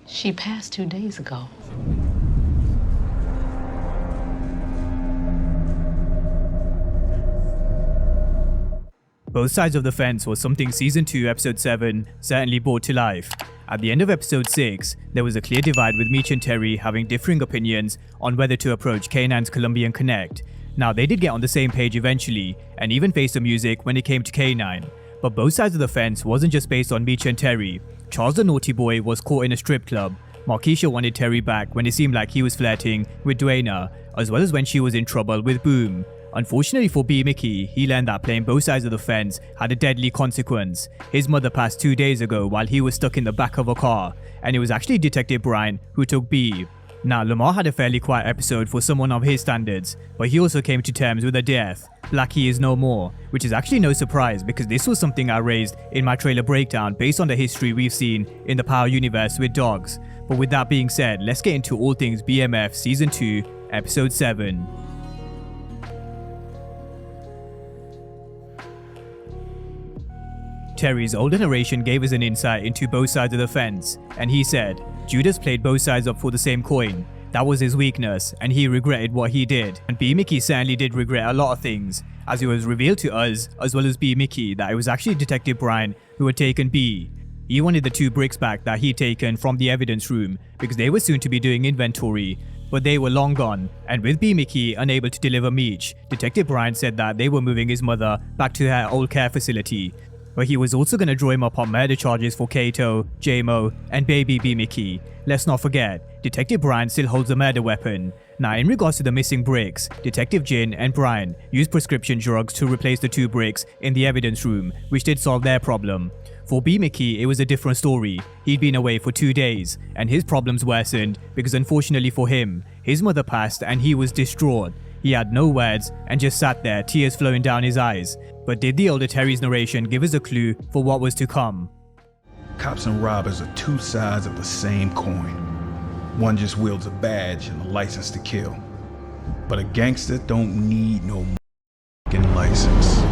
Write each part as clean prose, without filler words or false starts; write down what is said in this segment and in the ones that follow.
She passed 2 days ago. Both Sides of the Fence was something Season 2 Episode 7 certainly brought to life. At the end of Episode 6, there was a clear divide with Meech and Terry having differing opinions on whether to approach Kanan's Colombian connect. Now, they did get on the same page eventually, and even faced some music when it came to Kanan. But Both Sides of the Fence wasn't just based on Meech and Terry. Charles the Naughty Boy was caught in a strip club. Markesha wanted Terry back when it seemed like he was flirting with Dwayna, as well as when she was in trouble with Boom. Unfortunately for B-Mickie, he learned that playing both sides of the fence had a deadly consequence. His mother passed 2 days ago while he was stuck in the back of a car, and it was actually Detective Bryant who took B. Now, Lamar had a fairly quiet episode for someone of his standards, but he also came to terms with a death. Blackie is no more, which is actually no surprise because this was something I raised in my trailer breakdown based on the history we've seen in the Power universe with dogs. But with that being said, let's get into all things BMF Season 2, Episode 7. Terry's older narration gave us an insight into both sides of the fence, and he said, Judas played both sides up for the same coin. That was his weakness, and he regretted what he did. And B-Mickie certainly did regret a lot of things, as it was revealed to us, as well as B-Mickie, that it was actually Detective Bryant who had taken B. He wanted the 2 bricks back that he'd taken from the evidence room, because they were soon to be doing inventory, but they were long gone, and with B-Mickie unable to deliver Meech, Detective Bryant said that they were moving his mother back to her old care facility. But he was also going to draw him up on murder charges for Kato, J-Mo, and baby B-Mickie. Let's not forget, Detective Bryant still holds a murder weapon. Now, in regards to the missing bricks, Detective Jin and Bryant used prescription drugs to replace the 2 bricks in the evidence room, which did solve their problem. For B-Mickie, it was a different story. He'd been away for 2 days, and his problems worsened because unfortunately for him, his mother passed and he was distraught. He had no words and just sat there, tears flowing down his eyes. But did the older Terry's narration give us a clue for what was to come? Cops and robbers are 2 sides of the same coin. One just wields a badge and a license to kill. But a gangster don't need no f***ing license.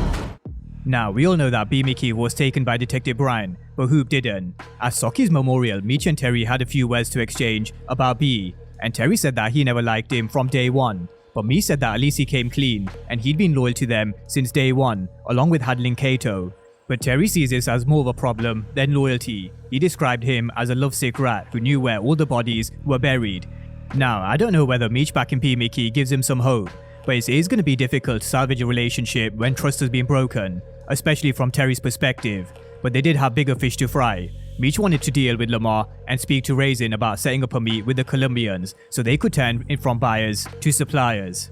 Now, we all know that B-Mickie was taken by Detective Bryant, but Hoop didn't. At Soki's memorial, Meech and Terry had a few words to exchange about B, and Terry said that he never liked him from day one. But Meech said that at least he came clean, and he'd been loyal to them since day one, along with handling Kato. But Terry sees this as more of a problem than loyalty. He described him as a lovesick rat who knew where all the bodies were buried. Now, I don't know whether Meech back in B-Mickie gives him some hope, but it is going to be difficult to salvage a relationship when trust has been broken, especially from Terry's perspective. But they did have bigger fish to fry. Meech wanted to deal with Lamar and speak to Raisin about setting up a meet with the Colombians so they could turn it from buyers to suppliers.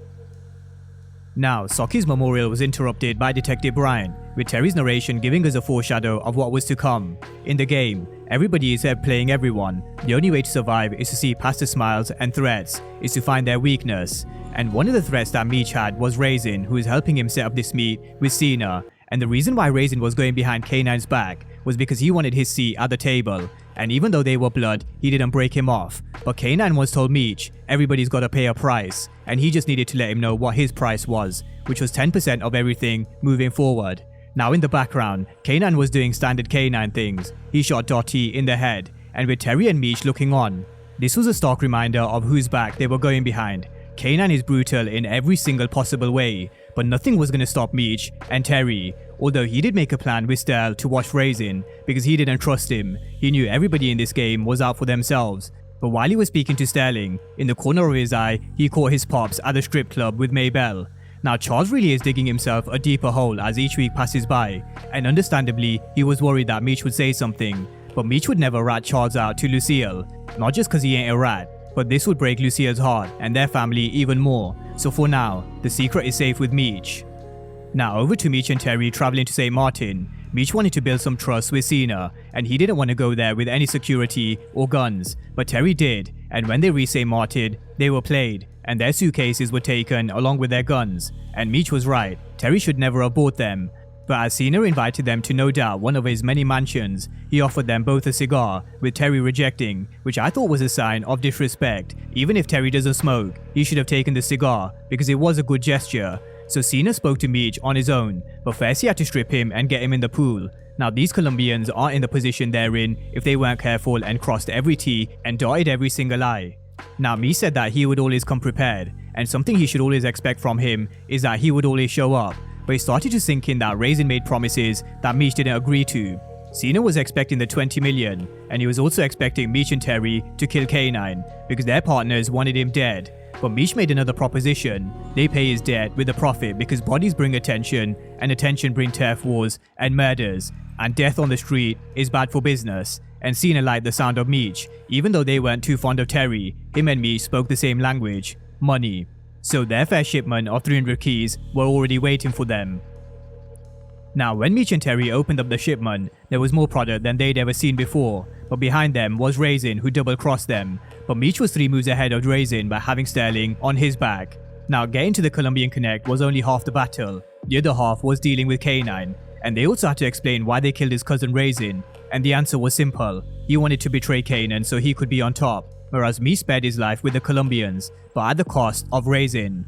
Now, Soki's memorial was interrupted by Detective Bryant, with Terry's narration giving us a foreshadow of what was to come. In the game, everybody is playing everyone. The only way to survive is to see past the smiles and threats, is to find their weakness. And one of the threats that Meech had was Raisin, who is helping him set up this meet with Cena. And the reason why Raisin was going behind Kanan's back was because he wanted his seat at the table, and even though they were blood, he didn't break him off. But Kanan once told Meech, everybody's gotta pay a price, and he just needed to let him know what his price was, which was 10% of everything moving forward. Now in the background, Kanan was doing standard Kanan things. He shot Dottie in the head, and with Terry and Meech looking on. This was a stark reminder of whose back they were going behind. Kanan is brutal in every single possible way, but nothing was gonna stop Meech and Terry. Although he did make a plan with Sterl to watch Raisin because he didn't trust him. He knew everybody in this game was out for themselves. But while he was speaking to Sterling, in the corner of his eye, he caught his pops at the strip club with Maybelle. Now Charles really is digging himself a deeper hole as each week passes by, and understandably, he was worried that Meech would say something. But Meech would never rat Charles out to Lucille, not just cause he ain't a rat, but this would break Lucille's heart and their family even more. So for now, the secret is safe with Meech. Now over to Meech and Terry traveling to St. Martin. Meech wanted to build some trust with Cena, and he didn't want to go there with any security or guns, but Terry did, and when they reached St. Martin, they were played, and their suitcases were taken along with their guns, and Meech was right, Terry should never have bought them. But as Cena invited them to no doubt one of his many mansions, he offered them both a cigar, with Terry rejecting, which I thought was a sign of disrespect. Even if Terry doesn't smoke, he should have taken the cigar, because it was a good gesture. So Cena spoke to Meech on his own, but first he had to strip him and get him in the pool. Now these Colombians aren't in the position they're in if they weren't careful and crossed every T and dotted every single I. Now Meech said that he would always come prepared, and something he should always expect from him is that he would always show up, but it started to sink in that Raisin made promises that Meech didn't agree to. Cena was expecting the 20 million, and he was also expecting Meech and Terry to kill Kanan because their partners wanted him dead. But Meech made another proposition. They pay his debt with a profit because bodies bring attention, and attention bring turf wars and murders, and death on the street is bad for business. And Cena liked the sound of Meech. Even though they weren't too fond of Terry, him and Meech spoke the same language, money. So their fair shipment of 300 keys were already waiting for them. Now when Meech and Terry opened up the shipment, there was more product than they'd ever seen before, but behind them was Raisin, who double-crossed them. But Meech was 3 moves ahead of Raisin by having Sterling on his back. Now getting to the Colombian Connect was only half the battle. The other half was dealing with Kanan, and they also had to explain why they killed his cousin Raisin, and the answer was simple. He wanted to betray Kanan so he could be on top, whereas Meech spared his life with the Colombians, but at the cost of Raisin.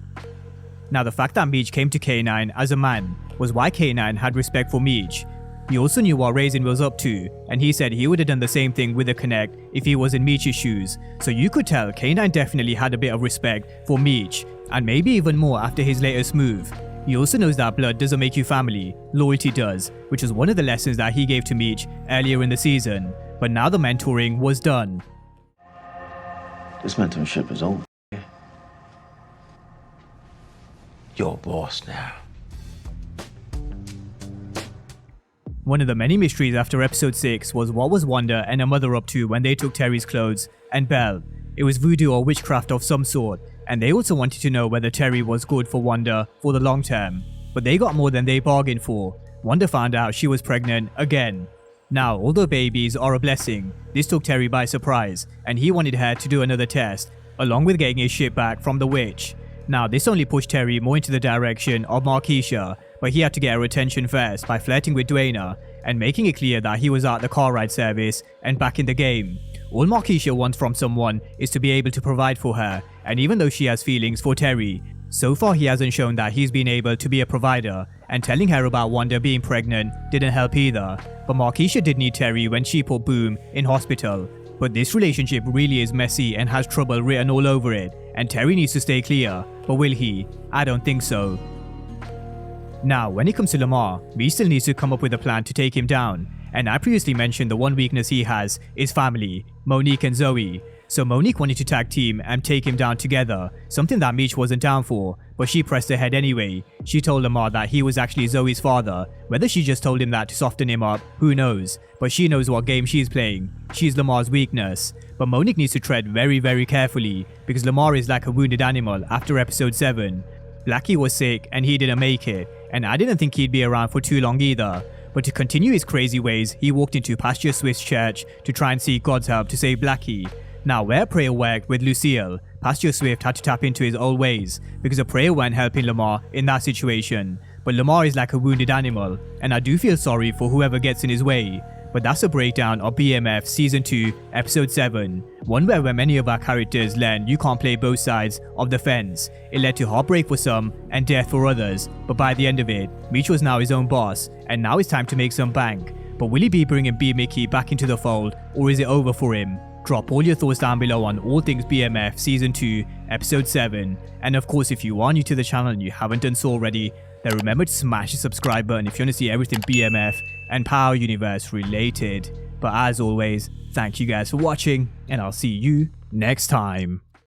Now the fact that Meech came to Kanan as a man was why Kanan had respect for Meech. He also knew what Raisin was up to, and he said he would have done the same thing with the Connect if he was in Meech's shoes. So you could tell Kanan definitely had a bit of respect for Meech, and maybe even more after his latest move. He also knows that blood doesn't make you family, loyalty does, which was one of the lessons that he gave to Meech earlier in the season. But now the mentoring was done. This mentorship is over. You're a boss now. One of the many mysteries after episode 6 was what was Wanda and her mother up to when they took Terry's clothes and Belle. It was voodoo or witchcraft of some sort, and they also wanted to know whether Terry was good for Wanda for the long term. But they got more than they bargained for. Wanda found out she was pregnant again. Now, although babies are a blessing, this took Terry by surprise, and he wanted her to do another test, along with getting his shit back from the witch. Now, this only pushed Terry more into the direction of Markesha, but he had to get her attention first by flirting with Dwayna and making it clear that he was at the car ride service and back in the game. All Markesha wants from someone is to be able to provide for her, and even though she has feelings for Terry, so far he hasn't shown that he's been able to be a provider, and telling her about Wanda being pregnant didn't help either. But Markesha did need Terry when she put Boom in hospital. But this relationship really is messy and has trouble written all over it, and Terry needs to stay clear, but will he? I don't think so. Now, when it comes to Lamar, Meech still needs to come up with a plan to take him down, and I previously mentioned the one weakness he has is family, Monique and Zoe. So Monique wanted to tag team and take him down together, something that Meech wasn't down for, but she pressed ahead anyway. She told Lamar that he was actually Zoe's father. Whether she just told him that to soften him up, who knows, but she knows what game she's playing. She's Lamar's weakness. But Monique needs to tread very carefully, because Lamar is like a wounded animal after episode 7. Blackie was sick and he didn't make it, and I didn't think he'd be around for too long either. But to continue his crazy ways, he walked into Pasture Swiss Church to try and seek God's help to save Blackie. Now, where prayer worked with Lucille, Pastor Swift had to tap into his old ways because a prayer weren't helping Lamar in that situation. But Lamar is like a wounded animal, and I do feel sorry for whoever gets in his way. But that's a breakdown of BMF Season 2, Episode 7, one where many of our characters learned you can't play both sides of the fence. It led to heartbreak for some and death for others, but by the end of it, Meech was now his own boss, and now it's time to make some bank. But will he be bringing B-Mickie back into the fold, or is it over for him? Drop all your thoughts down below on all things BMF Season 2, Episode 7. And of course, if you are new to the channel and you haven't done so already, then remember to smash the subscribe button if you want to see everything BMF and Power Universe related. But as always, thank you guys for watching, and I'll see you next time.